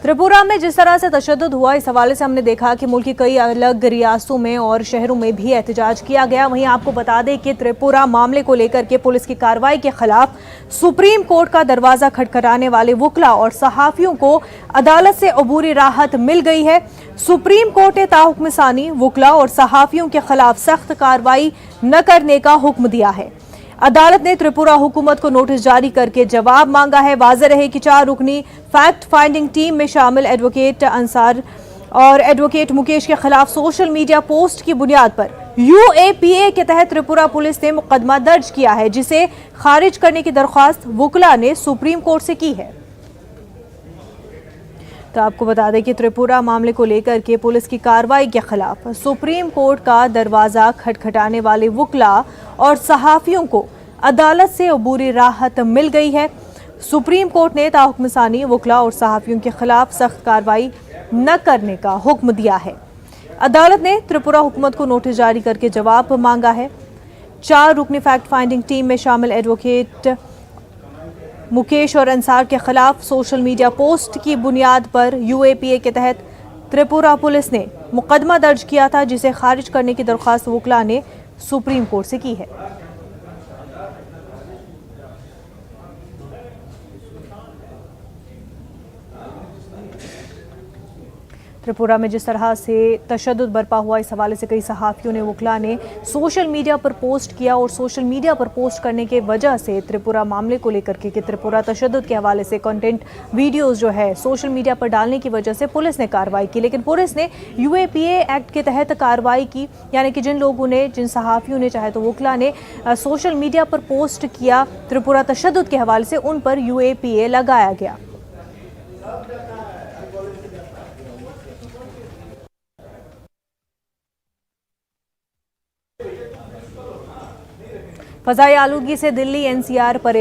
त्रिपुरा में जिस तरह से तशद्दुद हुआ, इस हवाले से हमने देखा कि मुल्क की कई अलग रियासतों में और शहरों में भी एहतजाज किया गया। वहीं आपको बता दें कि त्रिपुरा मामले को लेकर के पुलिस की कार्रवाई के खिलाफ सुप्रीम कोर्ट का दरवाजा खटखटाने वाले वुकला और सहाफियों को अदालत से अबूरी राहत मिल गई है। सुप्रीम कोर्ट ने ताहुक्म सानी वुकला और सहाफियों के खिलाफ सख्त कार्रवाई न करने का हुक्म दिया है। अदालत ने त्रिपुरा हुकूमत को नोटिस जारी करके जवाब मांगा है। वाज़ेह रहे कि 4 रुकनी फैक्ट फाइंडिंग टीम में शामिल एडवोकेट अंसार और एडवोकेट मुकेश के खिलाफ सोशल मीडिया पोस्ट की बुनियाद पर UAPA के तहत त्रिपुरा पुलिस ने मुकदमा दर्ज किया है, जिसे खारिज करने की दरख्वास्त वुकला ने सुप्रीम कोर्ट से की है। तो आपको बता दें कि त्रिपुरा मामले को लेकर के पुलिस की कार्रवाई के खिलाफ सुप्रीम कोर्ट का दरवाजा खटखटाने वाले वुकला और सहाफियों को अदालत से अबूरी राहत मिल गई है। सुप्रीम कोर्ट ने ताहुक्म सानी वुकला और सहाफियों के खिलाफ सख्त कार्रवाई न करने का हुक्म दिया है। अदालत ने त्रिपुरा हुकूमत को नोटिस जारी करके जवाब मांगा है। 4 रुकनी फैक्ट फाइंडिंग टीम में शामिल एडवोकेट मुकेश और अंसार के खिलाफ सोशल मीडिया पोस्ट की बुनियाद पर UAPA के तहत त्रिपुरा पुलिस ने मुकदमा दर्ज किया था, जिसे खारिज करने की दरख्वास्त वुकला ने सुप्रीम कोर्ट से की है। त्रिपुरा में जिस तरह से तशद्दुद बरपा हुआ, इस हवाले से कई सहाफ़ियों ने वुकला ने सोशल मीडिया पर पोस्ट किया और सोशल मीडिया पर पोस्ट करने के वजह से त्रिपुरा मामले को लेकर के कि त्रिपुरा तशद्दुद के हवाले से कंटेंट वीडियोस जो है सोशल मीडिया पर डालने की वजह से पुलिस ने कार्रवाई की। लेकिन पुलिस ने UAPA एक्ट के तहत कार्रवाई की, यानी कि जिन लोगों ने, जिन सहाफ़ियों ने, चाहे तो वुकला ने सोशल मीडिया पर पोस्ट किया त्रिपुरा तशद्दुद के हवाले से, उन पर UAPA लगाया गया। फ़ज़ाई आलूगी से दिल्ली NCR पर